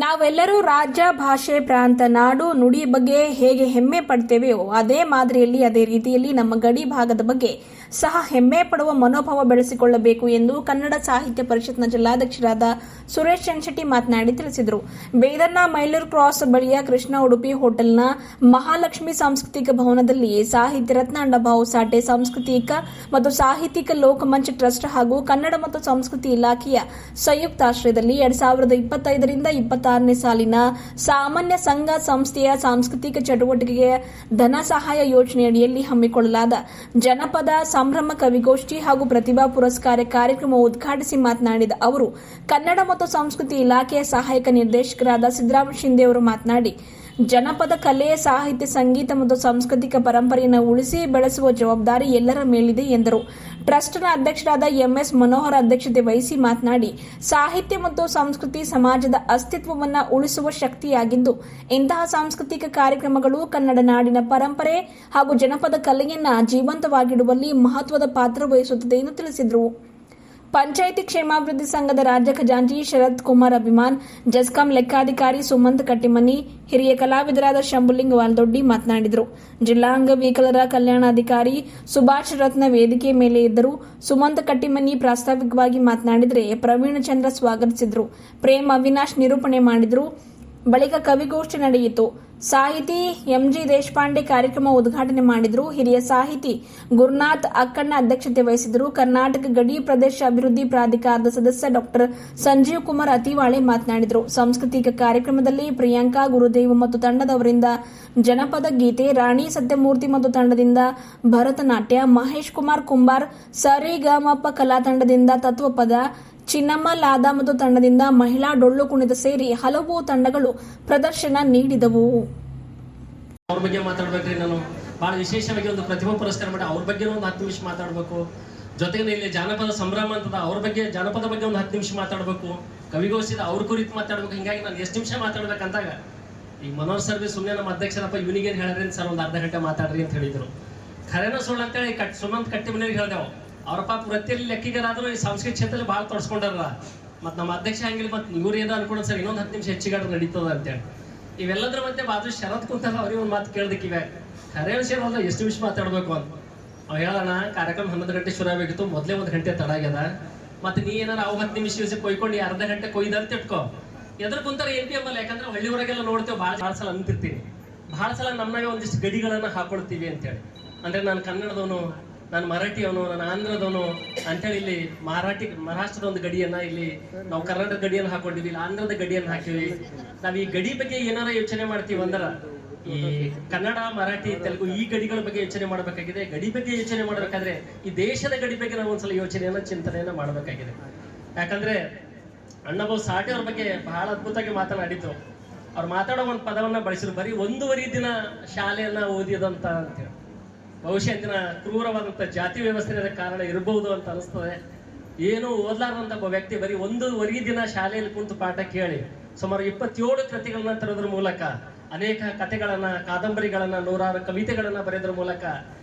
ನಾವೆಲ್ಲರೂ ರಾಜ್ಯ, ಭಾಷೆ, ಪ್ರಾಂತ, ನಾಡು, ನುಡಿ ಬಗ್ಗೆ ಹೇಗೆ ಹೆಮ್ಮೆ ಪಡ್ತೇವೆಯೋ ಅದೇ ಮಾದರಿಯಲ್ಲಿ ಅದೇ ರೀತಿಯಲ್ಲಿ ನಮ್ಮ ಗಡಿ ಭಾಗದ ಬಗ್ಗೆ ಸಹ ಹೆಮ್ಮೆ ಪಡುವ ಮನೋಭಾವ ಬೆಳೆಸಿಕೊಳ್ಳಬೇಕು ಎಂದು ಕನ್ನಡ ಸಾಹಿತ್ಯ ಪರಿಷತ್ನ ಜಿಲ್ಲಾಧ್ಯಕ್ಷರಾದ ಸುರೇಶ್ ಚನ್ಶೆಟ್ಟಿ ಮಾತನಾಡಿ ತಿಳಿಸಿದರು. ಬೇದರ್ನ ಮೈಲೂರು ಕ್ರಾಸ್ ಬಳಿಯ ಕೃಷ್ಣ ಉಡುಪಿ ಹೋಟೆಲ್ನ ಮಹಾಲಕ್ಷ್ಮಿ ಸಾಂಸ್ಕೃತಿಕ ಭವನದಲ್ಲಿ ಸಾಹಿತ್ಯ ರತ್ನ ಅಣ್ಣಾಭಾವು ಸಾಠೆ ಸಾಂಸ್ಕೃತಿಕ ಮತ್ತು ಸಾಹಿತ್ಯಿಕ ಲೋಕಮಂಚ್ ಟ್ರಸ್ಟ್ ಹಾಗೂ ಕನ್ನಡ ಮತ್ತು ಸಂಸ್ಕೃತಿ ಇಲಾಖೆಯ ಸಂಯುಕ್ತಾಶ್ರಯದಲ್ಲಿ 2025ರಿಂದ 26ನೇ ಸಾಲಿನ ಸಾಮಾನ್ಯ ಸಂಘ ಸಂಸ್ಥೆಯ ಸಾಂಸ್ಕೃತಿಕ ಚಟುವಟಿಕೆಗೆ ಧನ ಸಹಾಯ ಯೋಜನೆಯಡಿಯಲ್ಲಿ ಹಮ್ಮಿಕೊಳ್ಳಲಾದ ಜನಪದ ಸಂಭ್ರಮ ಕವಿಗೋಷ್ಠಿ ಹಾಗೂ ಪ್ರತಿಭಾ ಪುರಸ್ಕಾರ ಕಾರ್ಯಕ್ರಮ ಉದ್ಘಾಟಿಸಿ ಮಾತನಾಡಿದ ಅವರು, ಕನ್ನಡ ಮತ್ತು ಸಂಸ್ಕೃತಿ ಇಲಾಖೆಯ ಸಹಾಯಕ ನಿರ್ದೇಶಕರಾದ ಸಿದ್ದರಾಮ ಶಿಂದೆ ಅವರು ಮಾತನಾಡಿ, ಜನಪದ ಕಲೆ, ಸಾಹಿತ್ಯ, ಸಂಗೀತ ಮತ್ತು ಸಾಂಸ್ಕೃತಿಕ ಪರಂಪರೆಯನ್ನು ಉಳಿಸಿ ಬೆಳೆಸುವ ಜವಾಬ್ದಾರಿ ಎಲ್ಲರ ಮೇಲಿದೆ ಎಂದರು. ಟ್ರಸ್ಟ್ನ ಅಧ್ಯಕ್ಷರಾದ ಎಂಎಸ್ ಮನೋಹರ್ ಅಧ್ಯಕ್ಷತೆ ವಹಿಸಿ ಮಾತನಾಡಿ, ಸಾಹಿತ್ಯ ಮತ್ತು ಸಂಸ್ಕೃತಿ ಸಮಾಜದ ಅಸ್ತಿತ್ವವನ್ನು ಉಳಿಸುವ ಶಕ್ತಿಯಾಗಿದ್ದು, ಇಂತಹ ಸಾಂಸ್ಕೃತಿಕ ಕಾರ್ಯಕ್ರಮಗಳು ಕನ್ನಡ ನಾಡಿನ ಪರಂಪರೆ ಹಾಗೂ ಜನಪದ ಕಲೆಯನ್ನು ಜೀವಂತವಾಗಿಡುವಲ್ಲಿ ಮಹತ್ವದ ಪಾತ್ರ ವಹಿಸುತ್ತದೆ ಎಂದು ತಿಳಿಸಿದರು. ಪಂಚಾಯಿತಿ ಕ್ಷೇಮಾಭಿವೃದ್ಧಿ ಸಂಘದ ರಾಜ್ಯ ಖಜಾಂಚಿ ಶರತ್ ಕುಮಾರ್ ಅಭಿಮಾನ್, ಜಸ್ಕಾಂ ಲೆಕ್ಕಾಧಿಕಾರಿ ಸುಮಂತ್ ಕಟ್ಟಿಮನಿ, ಹಿರಿಯ ಕಲಾವಿದರಾದ ಶಂಭುಲಿಂಗ ವಾಲ್ದೊಡ್ಡಿ ಮಾತನಾಡಿದರು. ಜಿಲ್ಲಾ ಅಂಗವಿಕಲರ ಕಲ್ಯಾಣಾಧಿಕಾರಿ ಸುಭಾಷ್ ರತ್ನ ವೇದಿಕೆ ಮೇಲೆ ಇದ್ದರು. ಸುಮಂತ್ ಕಟ್ಟಿಮನಿ ಪ್ರಾಸ್ತಾವಿಕವಾಗಿ ಮಾತನಾಡಿದರೆ, ಪ್ರವೀಣ್ ಚಂದ್ರ ಸ್ವಾಗತಿಸಿದರು. ಪ್ರೇಮ್ ಅವಿನಾಶ್ ನಿರೂಪಣೆ ಮಾಡಿದರು. ಬಳಿಕ ಕವಿಗೋಷ್ಠಿ ನಡೆಯಿತು. ಸಾಹಿತಿ ಎಂಜಿ ದೇಶಪಾಂಡೆ ಕಾರ್ಯಕ್ರಮ ಉದ್ಘಾಟನೆ ಮಾಡಿದರು. ಹಿರಿಯ ಸಾಹಿತಿ ಗುರುನಾಥ್ ಅಕ್ಕಣ್ಣ ಅಧ್ಯಕ್ಷತೆ ವಹಿಸಿದರು. ಕರ್ನಾಟಕ ಗಡಿ ಪ್ರದೇಶ ಅಭಿವೃದ್ಧಿ ಪ್ರಾಧಿಕಾರದ ಸದಸ್ಯ ಡಾ ಸಂಜೀವ್ ಕುಮಾರ್ ಅತಿವಾಳೆ ಮಾತನಾಡಿದರು. ಸಾಂಸ್ಕೃತಿಕ ಕಾರ್ಯಕ್ರಮದಲ್ಲಿ ಪ್ರಿಯಾಂಕಾ ಗುರುದೇವ್ ಮತ್ತು ತಂಡದವರಿಂದ ಜನಪದ ಗೀತೆ, ರಾಣಿ ಸತ್ಯಮೂರ್ತಿ ಮತ್ತು ತಂಡದಿಂದ ಭರತನಾಟ್ಯ, ಮಹೇಶ್ ಕುಮಾರ್ ಕುಂಬಾರ್ ಸರಿಗಮಪ ಕಲಾ ತಂಡದಿಂದ ತತ್ವಪದ, ಚಿನ್ನಮ್ಮ ಲಾದಾ ಮತ್ತು ತಂಡದಿಂದ ಮಹಿಳಾ ಡೊಳ್ಳು ಕುಣಿತ ಸೇರಿ ಹಲವು ತಂಡಗಳು ಪ್ರದರ್ಶನ ನೀಡಿದವು. ಅವ್ರ ಬಗ್ಗೆ ಮಾತಾಡ್ಬೇಕ್ರಿ. ನಾನು ಬಹಳ ವಿಶೇಷವಾಗಿ ಒಂದು ಪ್ರತಿಭಾ ಪುರಸ್ಕಾರ ಮಾಡಿ ಅವ್ರ ಬಗ್ಗೆ ಒಂದು 10 ನಿಮಿಷ ಮಾತಾಡಬೇಕು. ಜೊತೆಗೆ ಇಲ್ಲಿ ಜಾನಪದ ಸಂಭ್ರಮ ಅಂತದ, ಅವ್ರ ಬಗ್ಗೆ ಜಾನಪದ ಬಗ್ಗೆ ಒಂದು 10 ನಿಮಿಷ ಮಾತಾಡಬೇಕು. ಕವಿಗೋಷ್ಠಿದ ಅವ್ರ ಕುರಿತು ಮಾತಾಡ್ಬೇಕು. ಹಿಂಗಾಗಿ ನಾನು ಎಷ್ಟು ನಿಮಿಷ ಮಾತಾಡ್ಬೇಕಂತಾಗ ಈ ಮನೋಹರ್ ಸರ್ ಸುಮ್ಮನೆ ನಮ್ಮ ಅಧ್ಯಕ್ಷರಪ್ಪ ಇವನಿಗೇನು ಹೇಳಿದ್ರಿ ಸರ್ ಒಂದು ಅರ್ಧ ಗಂಟೆ ಮಾತಾಡ್ರಿ ಅಂತ ಹೇಳಿದ್ರು. ಖರೇನ ಸುಳ್ಳು ಅಂತೇಳಿ ಸುಮಂತ್ ಕಟ್ಟಿಮನಿಗೆ ಹೇಳ್ದೆವು. ಅವ್ರ ಪಾಪ ವೃತ್ತಿಯಲ್ಲಿ ಲೆಕ್ಕಿಗರಾದ್ರು ಈ ಸಾಂಸ್ಕೃತಿಕ ಕ್ಷೇತ್ರದಲ್ಲಿ ಭಾಳ ತೊಡಸ್ಕೊಂಡಾರ. ಮತ್ತು ನಮ್ಮ ಅಧ್ಯಕ್ಷ ಹಂಗಿಲ್ಲ, ಮತ್ತು ಇವ್ರು ಏನೋ ಅನ್ಕೊಂಡು ಸರ್ ಇನ್ನೊಂದು 10 ನಿಮಿಷ ಹೆಚ್ಚಿಗಾಡ್ರೆ ನಡೀತದ ಅಂತೇಳಿ. ಇವೆಲ್ಲದ್ರ ಮಧ್ಯೆ ಬಾಜು ಶರತ್ ಕುಂತಾರ, ಅವ್ರಿಗೆ ಒಂದು ಮಾತು ಕೇಳ್ದಕ್ಕೆ ಇವೆ ಖರೆ ವಿಷಯ ಅಲ್ಲ, ಎಷ್ಟು ನಿಮಿಷ ಮಾತಾಡ್ಬೇಕು ಅಂತ. ಅವ್ ಹೇಳೋಣ, ಕಾರ್ಯಕ್ರಮ 11 ಗಂಟೆ ಶುರು ಆಗಬೇಕಿತ್ತು, ಮೊದಲೇ 1 ಗಂಟೆ ತಡ ಆಗ್ಯದ. ಮತ್ತು ನೀ ಏನಾರ ಅವು 10 ನಿಮಿಷ ಕೊಯ್ಕೊಂಡು ಅರ್ಧ ಗಂಟೆ ಕೊಯ್ದ ಅಂತ ಇಟ್ಕೋ. ಎದ್ರ ಕುಂತಾರ NPM ಅಲ್ಲ, ಯಾಕಂದ್ರೆ ಹಳ್ಳಿವರೆಗೆಲ್ಲ ನೋಡ್ತೇವೆ. ಭಾಳ ಸಲ ಅಂತಿರ್ತೀನಿ, ಭಾಳ ಸಲ ನಮ್ಮನಾಗೆ ಒಂದಿಷ್ಟು ಗಡಿಗಳನ್ನ ಹಾಕೊಳ್ತೀವಿ ಅಂತೇಳಿ. ಅಂದ್ರೆ ನಾನು ಕನ್ನಡದವನು, ನಾನು ಮರಾಠಿಯವನು, ನಾನು ಆಂಧ್ರದವನು ಅಂತೇಳಿ ಇಲ್ಲಿ ಮಹಾರಾಷ್ಟ್ರದ ಒಂದು ಗಡಿಯನ್ನ, ಇಲ್ಲಿ ನಾವು ಕರ್ನಾಟಕ ಗಡಿಯನ್ನು ಹಾಕೊಂಡಿವಿ, ಇಲ್ಲಿ ಆಂಧ್ರದ ಗಡಿಯನ್ನು ಹಾಕಿವಿ. ನಾವ್ ಈ ಗಡಿ ಬಗ್ಗೆ ಏನಾರ ಯೋಚನೆ ಮಾಡ್ತೀವಿ ಅಂದ್ರ ಈ ಕನ್ನಡ, ಮರಾಠಿ, ತೆಲುಗು ಈ ಗಡಿಗಳ ಬಗ್ಗೆ ಯೋಚನೆ ಮಾಡಬೇಕಾಗಿದೆ. ಗಡಿ ಬಗ್ಗೆ ಯೋಚನೆ ಮಾಡ್ಬೇಕಾದ್ರೆ ಈ ದೇಶದ ಗಡಿ ಬಗ್ಗೆ ನಾವು ಒಂದ್ಸಲ ಯೋಚನೆಯನ್ನ, ಚಿಂತನೆಯನ್ನ ಮಾಡಬೇಕಾಗಿದೆ. ಯಾಕಂದ್ರೆ ಅಣ್ಣಾಭಾವು ಸಾಠೆ ಅವ್ರ ಬಗ್ಗೆ ಬಹಳ ಅದ್ಭುತವಾಗಿ ಮಾತನಾಡಿದ್ರು. ಅವ್ರು ಮಾತಾಡೋ ಒಂದು ಪದವನ್ನ ಬಳಸಿದ್ರು, ಬರೀ 1.5 ದಿನ ಶಾಲೆಯನ್ನ ಓದಿದಂತ ಅಂತೇಳಿ. ಬಹುಶಃ ಇಂದಿನ ಕ್ರೂರವಾದಂಥ ಜಾತಿ ವ್ಯವಸ್ಥೆಯ ಕಾರಣ ಇರಬಹುದು ಅಂತ ಅನಿಸ್ತದೆ. ಏನು ಓದ್ಲಾರ್ದಂತ ಒಬ್ಬ ವ್ಯಕ್ತಿ ಬರೀ 1.5 ದಿನ ಶಾಲೆಯಲ್ಲಿ ಕುಂತು ಪಾಠ ಕೇಳಿ ಸುಮಾರು 27 ಕೃತಿಗಳನ್ನ ತರೋದ್ರ ಮೂಲಕ, ಅನೇಕ ಕಥೆಗಳನ್ನ, ಕಾದಂಬರಿಗಳನ್ನ, 100 ಕವಿತೆಗಳನ್ನ ಬರೆಯೋದ್ರ ಮೂಲಕ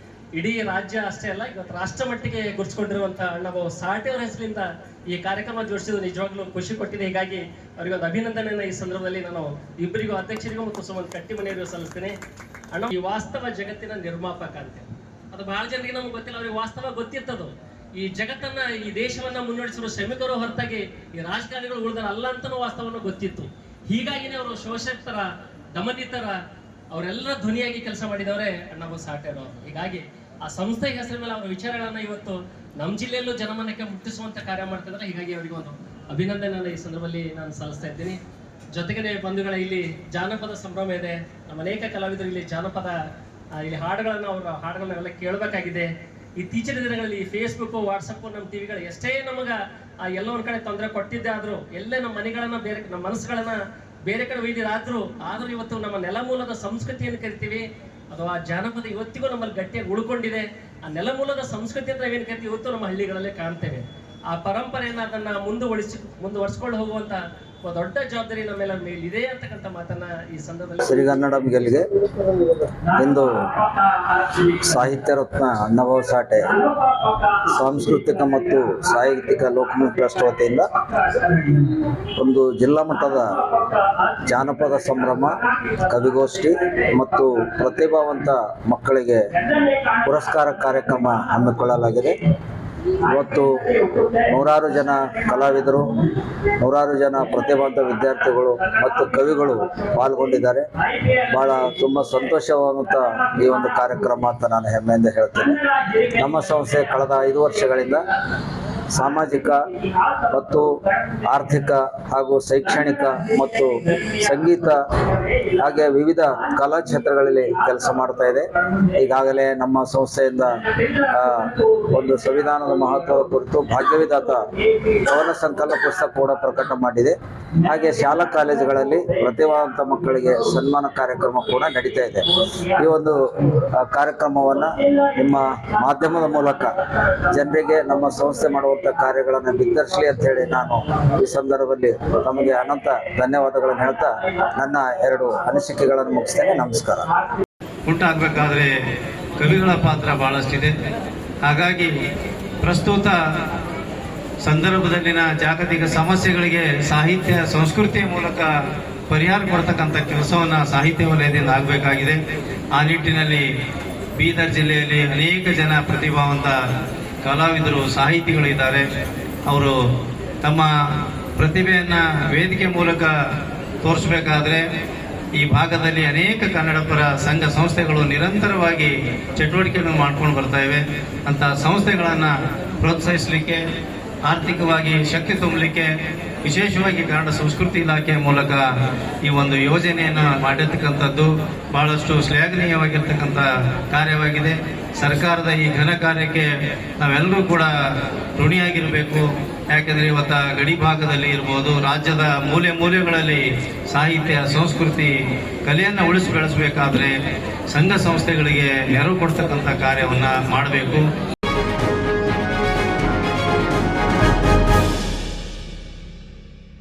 ಇಡೀ ರಾಜ್ಯ ಅಷ್ಟೇ ಅಲ್ಲ, ಇವತ್ತು ರಾಷ್ಟ್ರ ಮಟ್ಟಿಗೆ ಗುರುತಿಸಿಕೊಂಡಿರುವಂತಹ ಅಣ್ಣಾಭಾವು ಸಾಠೆ ಅವರ ಹೆಸರಿಂದ ಈ ಕಾರ್ಯಕ್ರಮ ಜೋಡಿಸಿದ್ದು ನಿಜವಾಗ್ಲೂ ಖುಷಿ ಕೊಟ್ಟಿದೆ. ಹೀಗಾಗಿ ಅವರಿಗೆ ಒಂದು ಅಭಿನಂದನೆಯನ್ನ ಈ ಸಂದರ್ಭದಲ್ಲಿ ನಾನು ಇಬ್ಬರಿಗೂ, ಅಧ್ಯಕ್ಷರಿಗೂ ಮತ್ತು ಸುಮಂತ್ ಕಟ್ಟಿಮನಿಯವರಿಗೂ ಸಲ್ಲಿಸ್ತೇನೆ. ಅಣ್ಣ ಈ ವಾಸ್ತವ ಜಗತ್ತಿನ ನಿರ್ಮಾಪಕ ಅಂತ, ಅದು ಬಹಳ ಜನರಿಗೆ ನಮ್ಗೆ ಗೊತ್ತಿಲ್ಲ. ಅವ್ರಿಗೆ ವಾಸ್ತವ ಗೊತ್ತಿರ್ತದು. ಈ ಜಗತ್ತನ್ನ, ಈ ದೇಶವನ್ನ ಮುನ್ನಡೆಸಿರುವ ಶ್ರಮಿಕರು ಹೊರತಾಗಿ ಈ ರಾಜಕಾರಣಿಗಳು ಉಳಿದಾರ ಅಲ್ಲ ಅಂತನೂ ವಾಸ್ತವವನ್ನು ಗೊತ್ತಿತ್ತು. ಹೀಗಾಗಿನೇ ಅವರು ಶೋಷಿತರ, ದಮನಿತರ ಅವರೆಲ್ಲ ಧ್ವನಿಯಾಗಿ ಕೆಲಸ ಮಾಡಿದವರೇ ಅಣ್ಣಾಭಾವು ಸಾಠೆ ಅವರು. ಹೀಗಾಗಿ ಆ ಸಂಸ್ಥೆ ಹೆಸರ ಮೇಲೆ ಅವರ ವಿಚಾರಗಳನ್ನ ಇವತ್ತು ನಮ್ಮ ಜಿಲ್ಲೆಯಲ್ಲೂ ಜನಮನಕ್ಕೆ ಮುಟ್ಟಿಸುವಂತ ಕಾರ್ಯ ಮಾಡ್ತಿದ್ದಾರೆ. ಹೀಗಾಗಿ ಅವರಿಗೆ ಒಂದು ಅಭಿನಂದನೆಯನ್ನ ಈ ಸಂದರ್ಭದಲ್ಲಿ ನಾನು ಸಲ್ಲಿಸ್ತಾ ಇದ್ದೀನಿ. ಜೊತೆಗೆ ಬಂಧುಗಳ, ಇಲ್ಲಿ ಜಾನಪದ ಸಂಭ್ರಮ ಇದೆ. ನಮ್ಮ ಅನೇಕ ಕಲಾವಿದರು ಇಲ್ಲಿ ಜಾನಪದ ಇಲ್ಲಿ ಹಾಡುಗಳನ್ನ, ಅವರ ಹಾಡುಗಳನ್ನೆಲ್ಲ ಕೇಳಬೇಕಾಗಿದೆ. ಇತ್ತೀಚಿನ ದಿನಗಳಲ್ಲಿ ಫೇಸ್ಬುಕ್, ವಾಟ್ಸಪ್, ನಮ್ಮ ಟಿವಿಗಳು ಎಷ್ಟೇ ನಮಗ ಎಲ್ಲ ಒಂದ್ ಕಡೆ ತೊಂದರೆ ಕೊಟ್ಟಿದ್ದೆ ಆದ್ರೂ, ಎಲ್ಲೇ ನಮ್ಮ ಮನೆಗಳನ್ನ ಬೇರೆ, ನಮ್ಮ ಮನಸ್ಸುಗಳನ್ನ ಬೇರೆ ಕಡೆ ಒಯ್ದಿರಾದ್ರೂ ಇವತ್ತು ನಮ್ಮ ನೆಲಮೂಲದ ಸಂಸ್ಕೃತಿಯನ್ನು ಕರಿತೀವಿ, ಅದು ಆ ಜಾನಪದ ಇವತ್ತಿಗೂ ನಮ್ಮಲ್ಲಿ ಗಟ್ಟಿಯಾಗಿ ಉಳ್ಕೊಂಡಿದೆ. ಆ ನೆಲಮೂಲದ ಸಂಸ್ಕೃತಿ ಅಂತ ನಾವೇನು ಕರಿತೀವಿ ಇವತ್ತು ನಮ್ಮ ಹಳ್ಳಿಗಳಲ್ಲೇ ಕಾಣ್ತೇವೆ. ಆ ಪರಂಪರೆಯನ್ನ, ಅದನ್ನ ಮುಂದುವರಿಸ್ಕೊಂಡು ಹೋಗುವಂತ ದೊಡ್ಡ ಜವಾಬ್ದಾರಿ ನಮ್ಮೆಲ್ಲರ ಮೇಲಿದೆ ಅಂತಕ್ಕಂಥ ಮಾತನ್ನ ಈ ಸಂದರ್ಭದಲ್ಲಿ ಸಿರಿಗನ್ನಡಂ ಗೆಲ್ಗೆ ಇಂದು ಸಾಹಿತ್ಯ ರತ್ನ ಅಣ್ಣಾಭಾऊ ಸಾಠೆ ಸಾಂಸ್ಕೃತಿಕ ಮತ್ತು ಸಾಹಿತ್ಯಿಕ ಲೋಕಮುಖ ಟ್ರಸ್ಟ್ ವತಿಯಿಂದ ಒಂದು ಜಿಲ್ಲಾ ಮಟ್ಟದ ಜಾನಪದ ಸಂಭ್ರಮ ಕವಿಗೋಷ್ಠಿ ಮತ್ತು ಪ್ರತಿಭಾವಂತ ಮಕ್ಕಳಿಗೆ ಪುರಸ್ಕಾರ ಕಾರ್ಯಕ್ರಮ ಹಮ್ಮಿಕೊಳ್ಳಲಾಗಿದೆ. ಇವತ್ತು ನೂರಾರು ಜನ ಕಲಾವಿದರು, ನೂರಾರು ಜನ ಪ್ರತಿಭಾವಂತ ವಿದ್ಯಾರ್ಥಿಗಳು ಮತ್ತು ಕವಿಗಳು ಪಾಲ್ಗೊಂಡಿದ್ದಾರೆ. ಭಾಳ ತುಂಬ ಸಂತೋಷವಾದಂಥ ಈ ಒಂದು ಕಾರ್ಯಕ್ರಮ ಅಂತ ನಾನು ಹೆಮ್ಮೆಯಿಂದ ಹೇಳ್ತೇನೆ. ನಮ್ಮ ಸಂಸ್ಥೆ ಕಳೆದ 5 ವರ್ಷಗಳಿಂದ ಸಾಮಾಜಿಕ ಮತ್ತು ಆರ್ಥಿಕ ಹಾಗೂ ಶೈಕ್ಷಣಿಕ ಮತ್ತು ಸಂಗೀತ ಹಾಗೆ ವಿವಿಧ ಕಲಾ ಕ್ಷೇತ್ರಗಳಲ್ಲಿ ಕೆಲಸ ಮಾಡ್ತಾ ಇದೆ. ಈಗಾಗಲೇ ನಮ್ಮ ಸಂಸ್ಥೆಯಿಂದ ಒಂದು ಸಂವಿಧಾನದ ಮಹತ್ವದ ಕುರಿತು ಭಾಗ್ಯವಿಧಾತ ಕವನ ಸಂಕಲನ ಪುಸ್ತಕ ಕೂಡ ಪ್ರಕಟ ಮಾಡಿದೆ. ಹಾಗೆ ಶಾಲಾ ಕಾಲೇಜುಗಳಲ್ಲಿ ಪ್ರತಿಭಾವಂತ ಮಕ್ಕಳಿಗೆ ಸನ್ಮಾನ ಕಾರ್ಯಕ್ರಮ ಕೂಡ ನಡೀತಾ ಇದೆ. ಈ ಒಂದು ಕಾರ್ಯಕ್ರಮವನ್ನು ನಿಮ್ಮ ಮಾಧ್ಯಮದ ಮೂಲಕ ಜನರಿಗೆ ನಮ್ಮ ಸಂಸ್ಥೆ ಮಾಡುವಂಥ ಕಾರ್ಯಗಳನ್ನು ಬಿತ್ತರಿಸಲಿ ಅಂತ ಹೇಳಿ ನಾನು ಈ ಸಂದರ್ಭದಲ್ಲಿ ತಮಗೆ ಅನಂತ ಧನ್ಯವಾದಗಳನ್ನು ಹೇಳ್ತಾ ನನ್ನ 2 ಅನಿಸಿಕೆಗಳನ್ನು ಮುಗಿಸ್ತೇನೆ. ನಮಸ್ಕಾರ. ಉಂಟಾಗಬೇಕಾದ್ರೆ ಕವಿಗಳ ಪಾತ್ರ ಬಹಳಷ್ಟಿದೆ. ಹಾಗಾಗಿ ಪ್ರಸ್ತುತ ಸಂದರ್ಭದಲ್ಲಿನ ಜಾಗತಿಕ ಸಮಸ್ಯೆಗಳಿಗೆ ಸಾಹಿತ್ಯ ಸಂಸ್ಕೃತಿಯ ಮೂಲಕ ಪರಿಹಾರ ಕೊಡ್ತಕ್ಕಂಥ ಕೆಲಸವನ್ನು ಸಾಹಿತ್ಯ ವಲಯದಿಂದ ಆಗಬೇಕಾಗಿದೆ. ಆ ನಿಟ್ಟಿನಲ್ಲಿ ಬೀದರ್ ಜಿಲ್ಲೆಯಲ್ಲಿ ಅನೇಕ ಜನ ಪ್ರತಿಭಾವಂತ ಕಲಾವಿದರು, ಸಾಹಿತಿಗಳು ಇದ್ದಾರೆ. ಅವರು ತಮ್ಮ ಪ್ರತಿಭೆಯನ್ನು ವೇದಿಕೆ ಮೂಲಕ ತೋರಿಸಬೇಕಾದ್ರೆ ಈ ಭಾಗದಲ್ಲಿ ಅನೇಕ ಕನ್ನಡ ಪರ ಸಂಘ ಸಂಸ್ಥೆಗಳು ನಿರಂತರವಾಗಿ ಚಟುವಟಿಕೆಗಳನ್ನು ಮಾಡ್ಕೊಂಡು ಬರ್ತಾ ಇವೆ. ಅಂತ ಸಂಸ್ಥೆಗಳನ್ನು ಪ್ರೋತ್ಸಾಹಿಸಲಿಕ್ಕೆ, ಆರ್ಥಿಕವಾಗಿ ಶಕ್ತಿ ತುಂಬಲಿಕ್ಕೆ ವಿಶೇಷವಾಗಿ ಕನ್ನಡ ಸಂಸ್ಕೃತಿ ಇಲಾಖೆಯ ಮೂಲಕ ಈ ಒಂದು ಯೋಜನೆಯನ್ನು ಮಾಡಿರ್ತಕ್ಕಂಥದ್ದು ಬಹಳಷ್ಟು ಶ್ಲಾಘನೀಯವಾಗಿರ್ತಕ್ಕಂಥ ಕಾರ್ಯವಾಗಿದೆ. ಸರ್ಕಾರದ ಈ ಘನ ಕಾರ್ಯಕ್ಕೆ ನಾವೆಲ್ಲರೂ ಕೂಡ ಋಣಿಯಾಗಿರಬೇಕು. ಯಾಕೆಂದರೆ ಇವತ್ತು ಗಡಿ ಭಾಗದಲ್ಲಿ ಇರ್ಬೋದು, ರಾಜ್ಯದ ಮೂಲೆ ಮೂಲೆಗಳಲ್ಲಿ ಸಾಹಿತ್ಯ ಸಂಸ್ಕೃತಿ ಕಲೆಯನ್ನು ಉಳಿಸಿ ಬೆಳೆಸಬೇಕಾದ್ರೆ ಸಂಘ ಸಂಸ್ಥೆಗಳಿಗೆ ನೆರವು ಕೊಡ್ತಕ್ಕಂಥ ಕಾರ್ಯವನ್ನು ಮಾಡಬೇಕು.